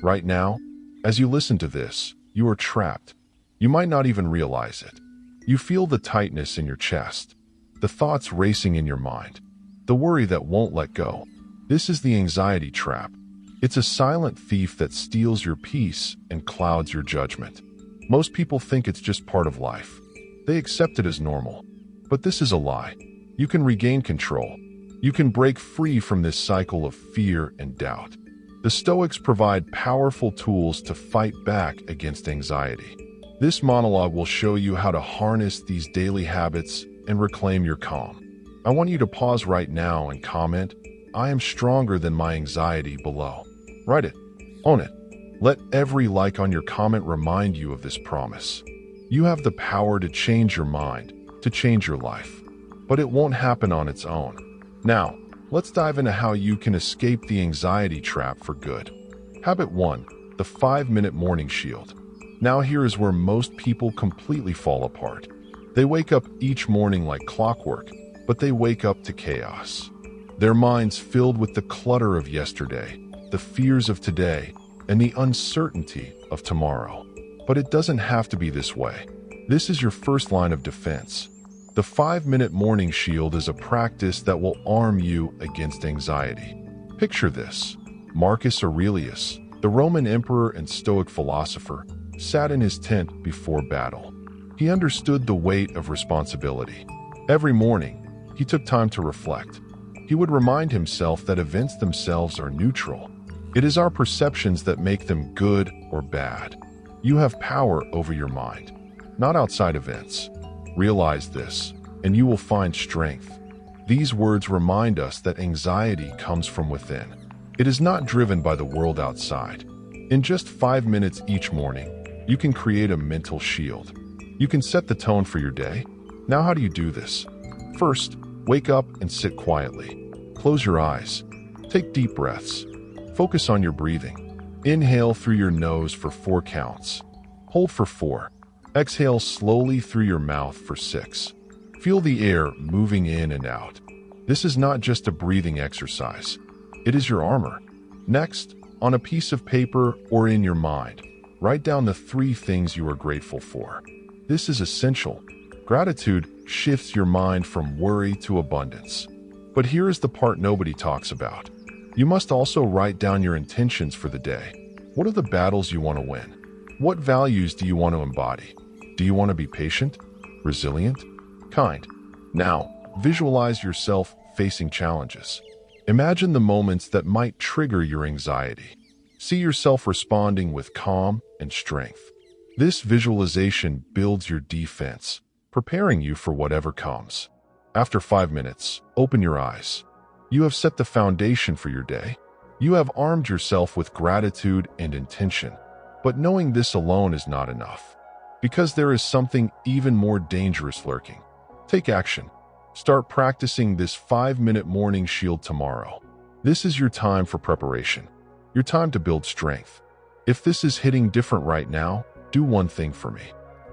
Right now, as you listen to this, you are trapped. You might not even realize it. You feel the tightness in your chest, the thoughts racing in your mind, the worry that won't let go. This is the anxiety trap. It's a silent thief that steals your peace and clouds your judgment. Most people think it's just part of life. They accept it as normal. But this is a lie. You can regain control. You can break free from this cycle of fear and doubt. The Stoics provide powerful tools to fight back against anxiety. This monologue will show you how to harness these daily habits and reclaim your calm. I want you to pause right now and comment, "I am stronger than my anxiety," below. Write it. Own it. Let every like on your comment remind you of this promise. You have the power to change your mind, to change your life. But it won't happen on its own. Now, let's dive into how you can escape the anxiety trap for good. Habit 1. The 5-minute morning shield. Now here is where most people completely fall apart. They wake up each morning like clockwork, but they wake up to chaos. Their minds filled with the clutter of yesterday, the fears of today, and the uncertainty of tomorrow. But it doesn't have to be this way. This is your first line of defense. The 5-minute morning shield is a practice that will arm you against anxiety. Picture this. Marcus Aurelius, the Roman emperor and Stoic philosopher, sat in his tent before battle. He understood the weight of responsibility. Every morning, he took time to reflect. He would remind himself that events themselves are neutral. It is our perceptions that make them good or bad. You have power over your mind, not outside events. Realize this, and you will find strength. These words remind us that anxiety comes from within. It is not driven by the world outside. In just 5 minutes each morning, you can create a mental shield. You can set the tone for your day. Now, how do you do this? First, wake up and sit quietly. Close your eyes. Take deep breaths. Focus on your breathing. Inhale through your nose for 4 counts. Hold for 4. Exhale slowly through your mouth for 6. Feel the air moving in and out. This is not just a breathing exercise. It is your armor. Next, on a piece of paper or in your mind, write down the 3 things you are grateful for. This is essential. Gratitude shifts your mind from worry to abundance. But here is the part nobody talks about. You must also write down your intentions for the day. What are the battles you want to win? What values do you want to embody? Do you want to be patient, resilient, kind? Now, visualize yourself facing challenges. Imagine the moments that might trigger your anxiety. See yourself responding with calm and strength. This visualization builds your defense, preparing you for whatever comes. After 5 minutes, open your eyes. You have set the foundation for your day. You have armed yourself with gratitude and intention. But knowing this alone is not enough, because there is something even more dangerous lurking. Take action. Start practicing this 5-minute morning shield tomorrow. This is your time for preparation, your time to build strength. If this is hitting different right now, do one thing for me.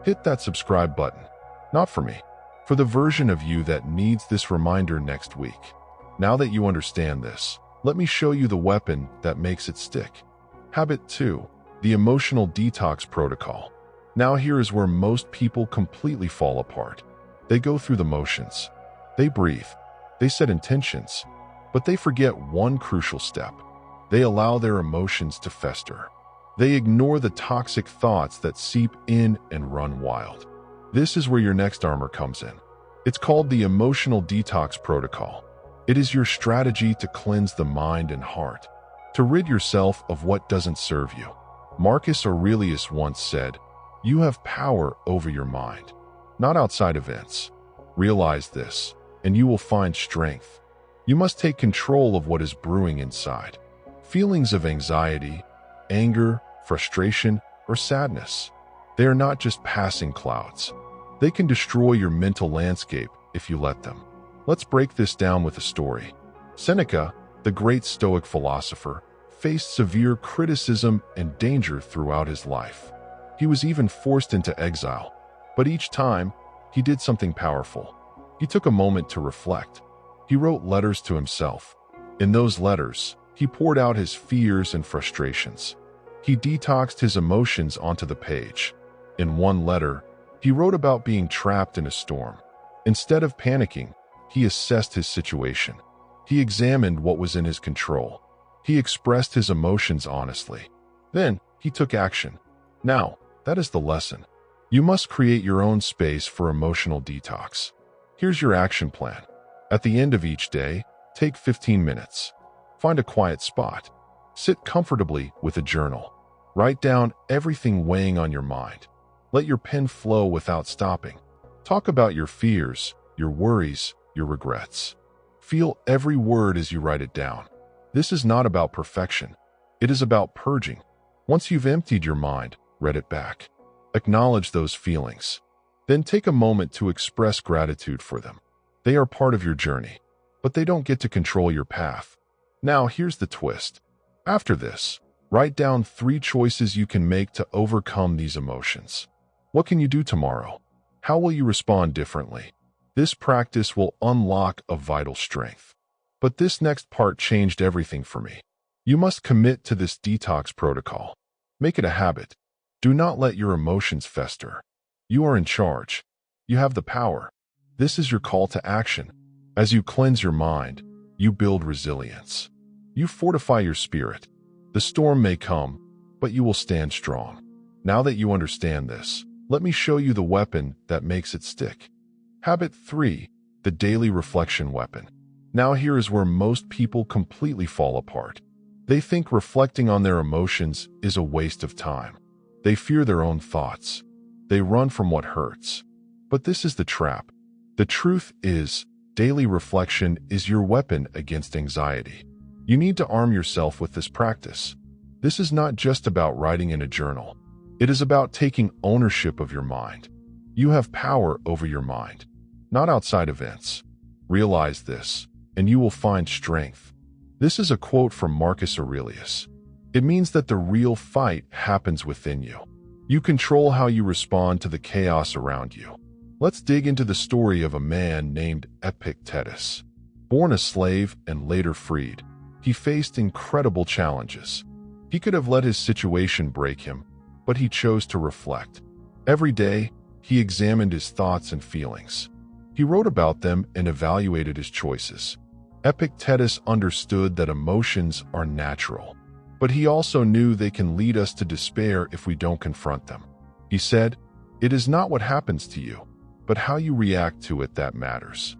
Hit that subscribe button. Not for me, for the version of you that needs this reminder next week. Now that you understand this, let me show you the weapon that makes it stick. Habit 2. The Emotional Detox Protocol. Now here is where most people completely fall apart. They go through the motions. They breathe. They set intentions. But they forget one crucial step. They allow their emotions to fester. They ignore the toxic thoughts that seep in and run wild. This is where your next armor comes in. It's called the Emotional Detox Protocol. It is your strategy to cleanse the mind and heart, to rid yourself of what doesn't serve you. Marcus Aurelius once said, "You have power over your mind, not outside events." Realize this, and you will find strength. You must take control of what is brewing inside. Feelings of anxiety, anger, frustration, or sadness. They are not just passing clouds. They can destroy your mental landscape if you let them. Let's break this down with a story. Seneca, the great Stoic philosopher, faced severe criticism and danger throughout his life. He was even forced into exile, but each time, he did something powerful. He took a moment to reflect. He wrote letters to himself. In those letters, he poured out his fears and frustrations. He detoxed his emotions onto the page. In one letter, he wrote about being trapped in a storm. Instead of panicking, he assessed his situation. He examined what was in his control. He expressed his emotions honestly. Then, he took action. Now, that is the lesson. You must create your own space for emotional detox. Here's your action plan. At the end of each day, take 15 minutes. Find a quiet spot. Sit comfortably with a journal. Write down everything weighing on your mind. Let your pen flow without stopping. Talk about your fears, your worries, your regrets. Feel every word as you write it down. This is not about perfection. It is about purging. Once you've emptied your mind, read it back. Acknowledge those feelings. Then take a moment to express gratitude for them. They are part of your journey, but they don't get to control your path. Now, here's the twist. After this, write down 3 choices you can make to overcome these emotions. What can you do tomorrow? How will you respond differently? This practice will unlock a vital strength. But this next part changed everything for me. You must commit to this detox protocol. Make it a habit. Do not let your emotions fester. You are in charge. You have the power. This is your call to action. As you cleanse your mind, you build resilience. You fortify your spirit. The storm may come, but you will stand strong. Now that you understand this, let me show you the weapon that makes it stick. Habit 3, the daily reflection weapon. Now here is where most people completely fall apart. They think reflecting on their emotions is a waste of time. They fear their own thoughts. They run from what hurts. But this is the trap. The truth is, daily reflection is your weapon against anxiety. You need to arm yourself with this practice. This is not just about writing in a journal. It is about taking ownership of your mind. You have power over your mind, not outside events. Realize this, and you will find strength. This is a quote from Marcus Aurelius. It means that the real fight happens within you. You control how you respond to the chaos around you. Let's dig into the story of a man named Epictetus. Born a slave and later freed, he faced incredible challenges. He could have let his situation break him, but he chose to reflect. Every day, he examined his thoughts and feelings. He wrote about them and evaluated his choices. Epictetus understood that emotions are natural, but he also knew they can lead us to despair if we don't confront them. He said, "It is not what happens to you, but how you react to it that matters."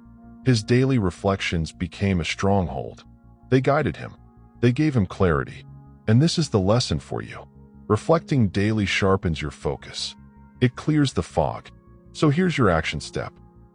His daily reflections became a stronghold. They guided him. They gave him clarity. And this is the lesson for you. Reflecting daily sharpens your focus. It clears the fog. So here's your action step.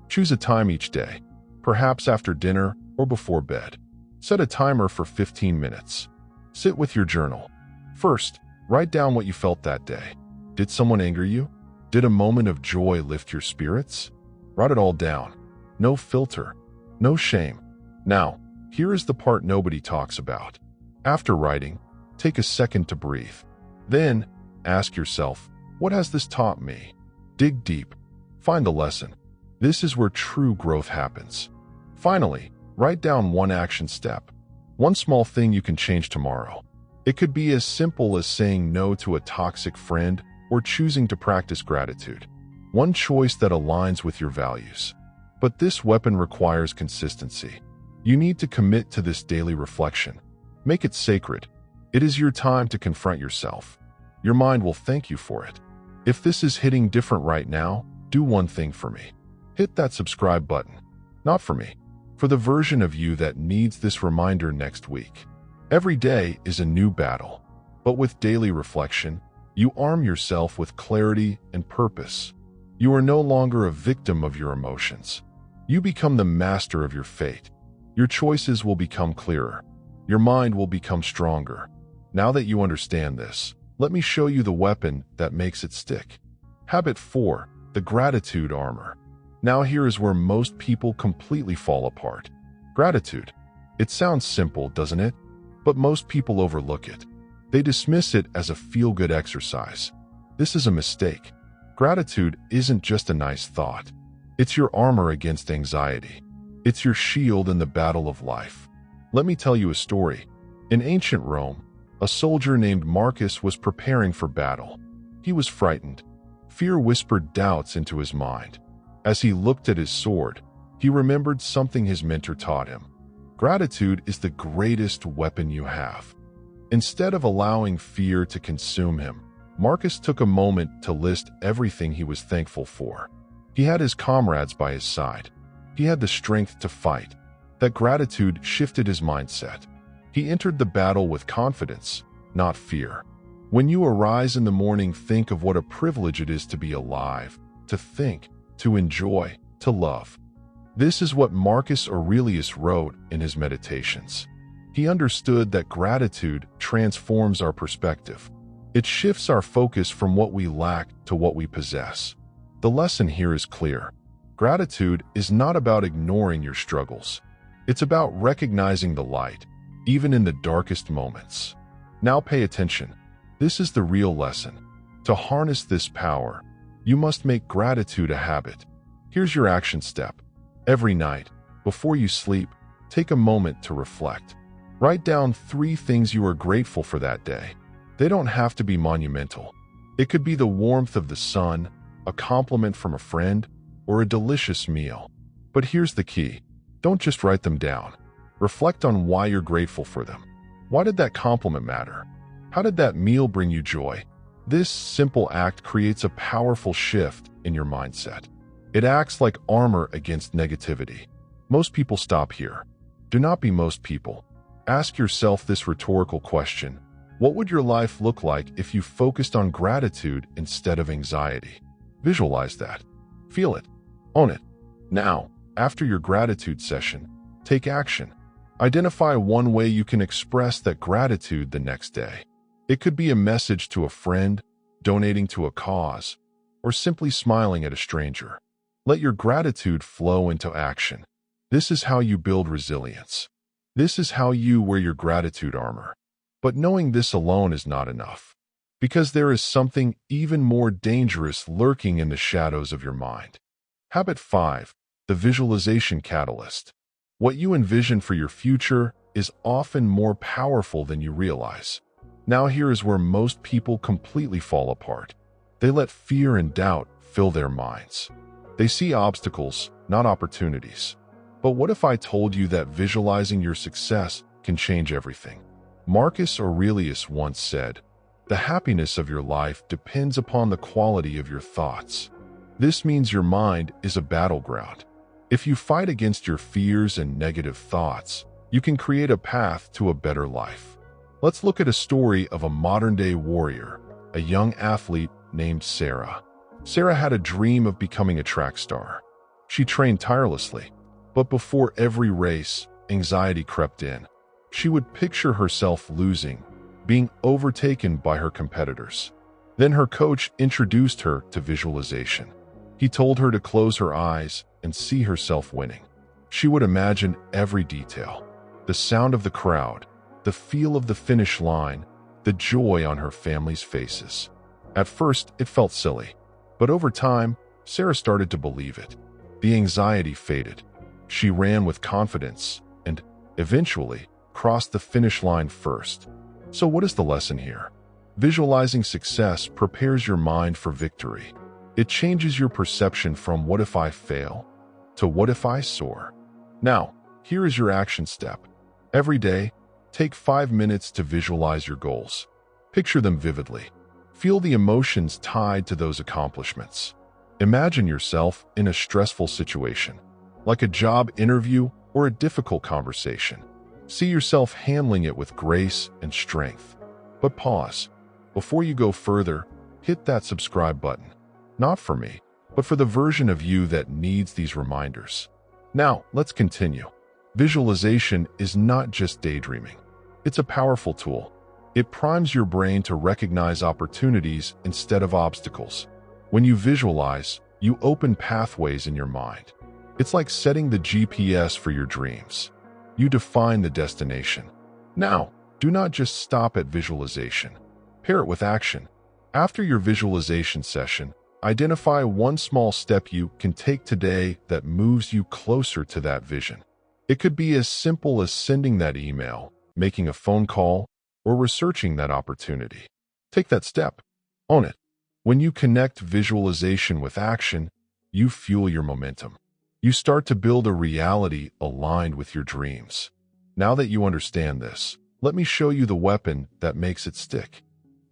Choose a time each day, perhaps after dinner or before bed. Set a timer for 15 minutes. Sit with your journal. First, write down what you felt that day. Did someone anger you? Did a moment of joy lift your spirits? Write it all down. No filter. No shame. Now, here is the part nobody talks about. After writing, take a second to breathe. Then, ask yourself, what has this taught me? Dig deep. Find the lesson. This is where true growth happens. Finally, write down one action step. One small thing you can change tomorrow. It could be as simple as saying no to a toxic friend or choosing to practice gratitude. One choice that aligns with your values. But this weapon requires consistency. You need to commit to this daily reflection. Make it sacred. It is your time to confront yourself. Your mind will thank you for it. If this is hitting different right now, do one thing for me. Hit that subscribe button. Not for me. For the version of you that needs this reminder next week. Every day is a new battle. But with daily reflection, you arm yourself with clarity and purpose. You are no longer a victim of your emotions. You become the master of your fate. Your choices will become clearer. Your mind will become stronger. Now that you understand this, let me show you the weapon that makes it stick. Habit 4, the gratitude armor. Now here is where most people completely fall apart. Gratitude. It sounds simple, doesn't it? But most people overlook it. They dismiss it as a feel-good exercise. This is a mistake. Gratitude isn't just a nice thought. It's your armor against anxiety. It's your shield in the battle of life. Let me tell you a story. In ancient Rome, A soldier named Marcus was preparing for battle. He was frightened. Fear whispered doubts into his mind. As he looked at his sword, he remembered something his mentor taught him. Gratitude is the greatest weapon you have. Instead of allowing fear to consume him, Marcus took a moment to list everything he was thankful for. He had his comrades by his side. He had the strength to fight. That gratitude shifted his mindset. He entered the battle with confidence, not fear. When you arise in the morning, think of what a privilege it is to be alive, to think, to enjoy, to love. This is what Marcus Aurelius wrote in his Meditations. He understood that gratitude transforms our perspective. It shifts our focus from what we lack to what we possess. The lesson here is clear. Gratitude is not about ignoring your struggles. It's about recognizing the light, even in the darkest moments. Now pay attention. This is the real lesson. To harness this power, you must make gratitude a habit. Here's your action step. Every night, before you sleep, take a moment to reflect. Write down 3 things you are grateful for that day. They don't have to be monumental. It could be the warmth of the sun, a compliment from a friend, or a delicious meal. But here's the key. Don't just write them down. Reflect on why you're grateful for them. Why did that compliment matter? How did that meal bring you joy? This simple act creates a powerful shift in your mindset. It acts like armor against negativity. Most people stop here. Do not be most people. Ask yourself this rhetorical question. What would your life look like if you focused on gratitude instead of anxiety? Visualize that. Feel it. Own it. Now, after your gratitude session, take action. Identify one way you can express that gratitude the next day. It could be a message to a friend, donating to a cause, or simply smiling at a stranger. Let your gratitude flow into action. This is how you build resilience. This is how you wear your gratitude armor. But knowing this alone is not enough, because there is something even more dangerous lurking in the shadows of your mind. Habit 5, the visualization catalyst. What you envision for your future is often more powerful than you realize. Now here is where most people completely fall apart. They let fear and doubt fill their minds. They see obstacles, not opportunities. But what if I told you that visualizing your success can change everything? Marcus Aurelius once said, "The happiness of your life depends upon the quality of your thoughts." This means your mind is a battleground. If you fight against your fears and negative thoughts, you can create a path to a better life. Let's look at a story of a modern-day warrior, a young athlete named Sarah. Sarah had a dream of becoming a track star. She trained tirelessly, but before every race, anxiety crept in. She would picture herself losing, being overtaken by her competitors. Then her coach introduced her to visualization. He told her to close her eyes and see herself winning. She would imagine every detail: the sound of the crowd, the feel of the finish line, the joy on her family's faces. At first, it felt silly, but over time, Sarah started to believe it. The anxiety faded. She ran with confidence and, eventually, crossed the finish line first. So what is the lesson here? Visualizing success prepares your mind for victory. It changes your perception from "what if I fail" to "what if I soar." Now, here is your action step. Every day, take 5 minutes to visualize your goals. Picture them vividly. Feel the emotions tied to those accomplishments. Imagine yourself in a stressful situation, like a job interview or a difficult conversation. See yourself handling it with grace and strength. But pause. Before you go further, hit that subscribe button. Not for me, but for the version of you that needs these reminders. Now, let's continue. Visualization is not just daydreaming. It's a powerful tool. It primes your brain to recognize opportunities instead of obstacles. When you visualize, you open pathways in your mind. It's like setting the GPS for your dreams. You define the destination. Now, do not just stop at visualization. Pair it with action. After your visualization session, identify one small step you can take today that moves you closer to that vision. It could be as simple as sending that email, making a phone call, or researching that opportunity. Take that step. Own it. When you connect visualization with action, you fuel your momentum. You start to build a reality aligned with your dreams. Now that you understand this, let me show you the weapon that makes it stick.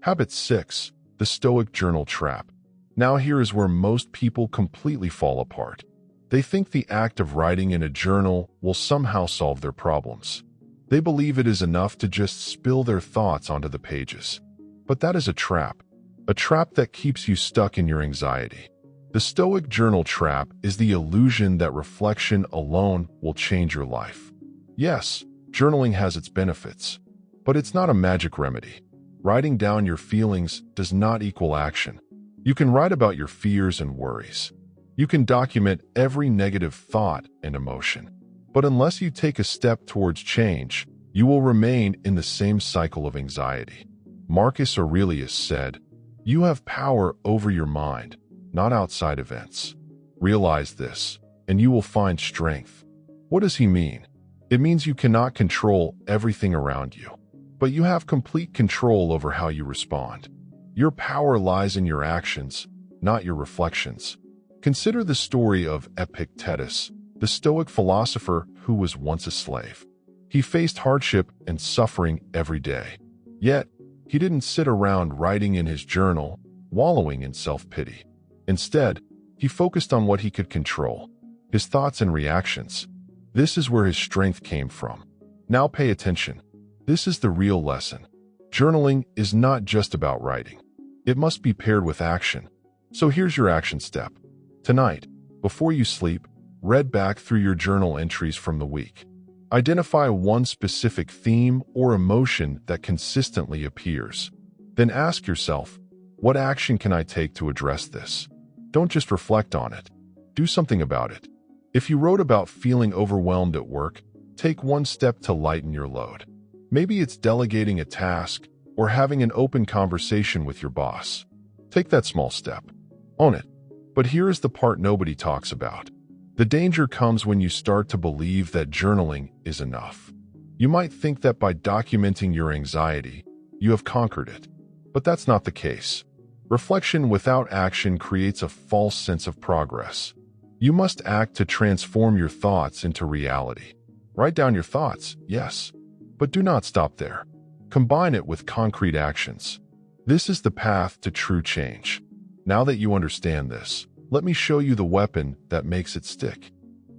Habit 6. The Stoic Journal Trap. Now here is where most people completely fall apart. They think the act of writing in a journal will somehow solve their problems. They believe it is enough to just spill their thoughts onto the pages. But that is a trap that keeps you stuck in your anxiety. The Stoic Journal Trap is the illusion that reflection alone will change your life. Yes, journaling has its benefits, but it's not a magic remedy. Writing down your feelings does not equal action. You can write about your fears and worries. You can document every negative thought and emotion. But unless you take a step towards change, you will remain in the same cycle of anxiety. Marcus Aurelius said, "You have power over your mind, not outside events. Realize this, and you will find strength." What does he mean? It means you cannot control everything around you, but you have complete control over how you respond. Your power lies in your actions, not your reflections. Consider the story of Epictetus, the Stoic philosopher who was once a slave. He faced hardship and suffering every day. Yet, he didn't sit around writing in his journal, wallowing in self-pity. Instead, he focused on what he could control, his thoughts and reactions. This is where his strength came from. Now pay attention. This is the real lesson. Journaling is not just about writing. It must be paired with action. So here's your action step. Tonight, before you sleep, read back through your journal entries from the week. Identify one specific theme or emotion that consistently appears. Then ask yourself, what action can I take to address this? Don't just reflect on it. Do something about it. If you wrote about feeling overwhelmed at work, take one step to lighten your load. Maybe it's delegating a task or having an open conversation with your boss. Take that small step. Own it. But here is the part nobody talks about. The danger comes when you start to believe that journaling is enough. You might think that by documenting your anxiety, you have conquered it. But that's not the case. Reflection without action creates a false sense of progress. You must act to transform your thoughts into reality. Write down your thoughts, yes, but do not stop there. Combine it with concrete actions. This is the path to true change. Now that you understand this, let me show you the weapon that makes it stick.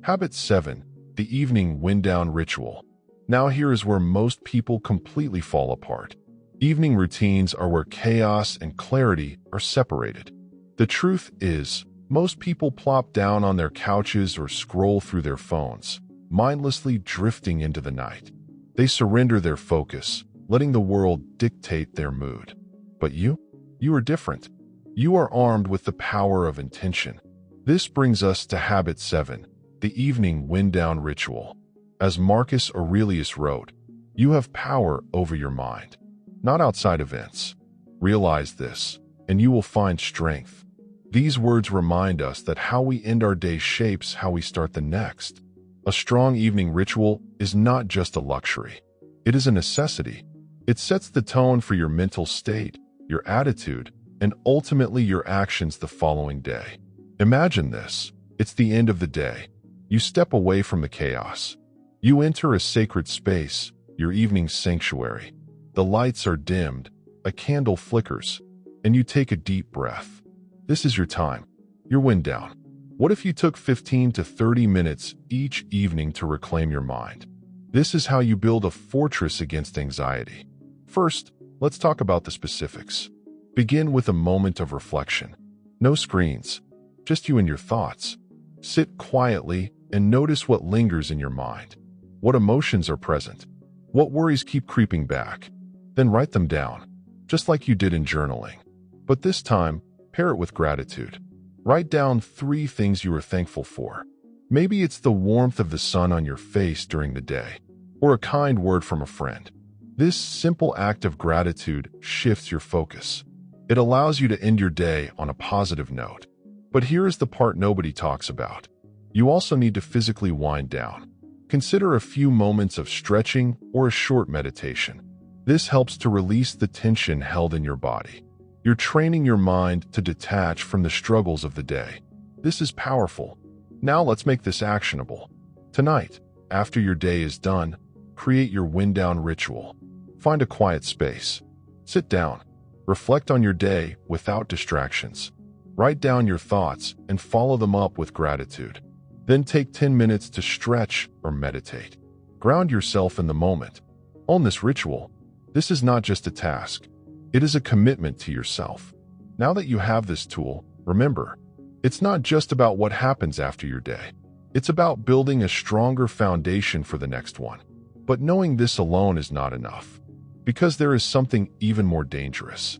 Habit 7. The Evening Wind-Down Ritual. Now here is where most people completely fall apart. Evening routines are where chaos and clarity are separated. The truth is, most people plop down on their couches or scroll through their phones, mindlessly drifting into the night. They surrender their focus, letting the world dictate their mood. But you are different. You are armed with the power of intention. This brings us to Habit 7, the Evening Wind-Down Ritual. As Marcus Aurelius wrote, you have power over your mind, not outside events. Realize this, and you will find strength. These words remind us that how we end our day shapes how we start the next. A strong evening ritual is not just a luxury. It is a necessity. It sets the tone for your mental state, your attitude, and ultimately your actions the following day. Imagine this. It's the end of the day. You step away from the chaos. You enter a sacred space, your evening sanctuary. The lights are dimmed, a candle flickers, and you take a deep breath. This is your time, your wind down. What if you took 15 to 30 minutes each evening to reclaim your mind? This is how you build a fortress against anxiety. First, let's talk about the specifics. Begin with a moment of reflection. No screens, just you and your thoughts. Sit quietly and notice what lingers in your mind. What emotions are present? What worries keep creeping back? Then write them down, just like you did in journaling. But this time, pair it with gratitude. Write down 3 things you are thankful for. Maybe it's the warmth of the sun on your face during the day, or a kind word from a friend. This simple act of gratitude shifts your focus. It allows you to end your day on a positive note. But here is the part nobody talks about. You also need to physically wind down. Consider a few moments of stretching or a short meditation. This helps to release the tension held in your body. You're training your mind to detach from the struggles of the day. This is powerful. Now let's make this actionable. Tonight, after your day is done, create your wind-down ritual. Find a quiet space. Sit down. Reflect on your day without distractions. Write down your thoughts and follow them up with gratitude. Then take 10 minutes to stretch or meditate. Ground yourself in the moment. On this ritual, this is not just a task. It is a commitment to yourself. Now that you have this tool, remember, it's not just about what happens after your day. It's about building a stronger foundation for the next one. But knowing this alone is not enough, because there is something even more dangerous.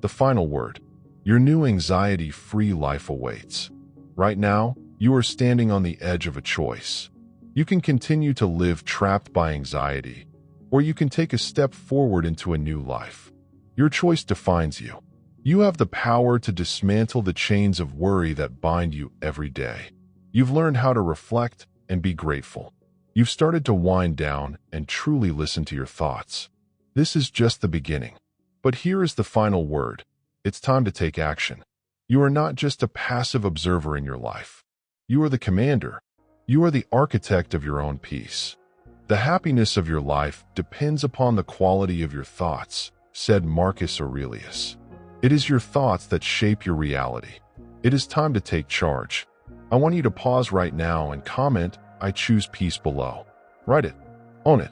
The final word. Your new anxiety-free life awaits. Right now, you are standing on the edge of a choice. You can continue to live trapped by anxiety, or you can take a step forward into a new life. Your choice defines you. You have the power to dismantle the chains of worry that bind you every day. You've learned how to reflect and be grateful. You've started to wind down and truly listen to your thoughts. This is just the beginning. But here is the final word. It's time to take action. You are not just a passive observer in your life. You are the commander. You are the architect of your own peace. The happiness of your life depends upon the quality of your thoughts, said Marcus Aurelius. It is your thoughts that shape your reality. It is time to take charge. I want you to pause right now and comment, "I choose peace" below. Write it. Own it.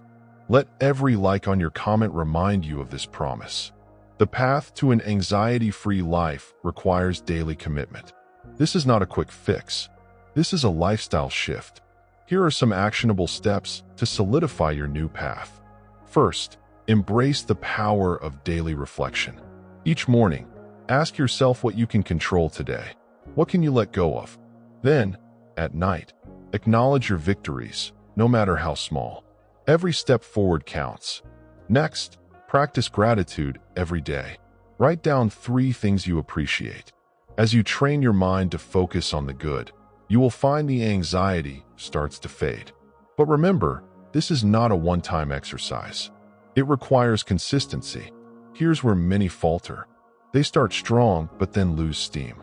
Let every like on your comment remind you of this promise. The path to an anxiety-free life requires daily commitment. This is not a quick fix. This is a lifestyle shift. Here are some actionable steps to solidify your new path. First, embrace the power of daily reflection. Each morning, ask yourself what you can control today. What can you let go of? Then, at night, acknowledge your victories, no matter how small. Every step forward counts. Next, practice gratitude every day. Write down 3 things you appreciate. As you train your mind to focus on the good, you will find the anxiety starts to fade. But remember, this is not a one-time exercise. It requires consistency. Here's where many falter. They start strong, but then lose steam.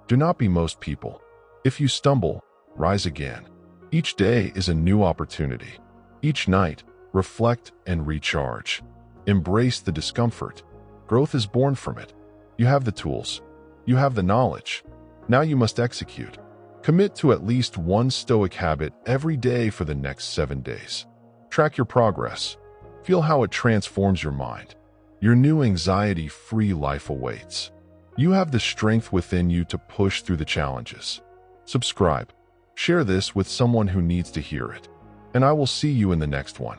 Do not be most people. If you stumble, rise again. Each day is a new opportunity. Each night, reflect and recharge. Embrace the discomfort. Growth is born from it. You have the tools. You have the knowledge. Now you must execute. Commit to at least one Stoic habit every day for the next 7 days. Track your progress. Feel how it transforms your mind. Your new anxiety-free life awaits. You have the strength within you to push through the challenges. Subscribe. Share this with someone who needs to hear it. And I will see you in the next one.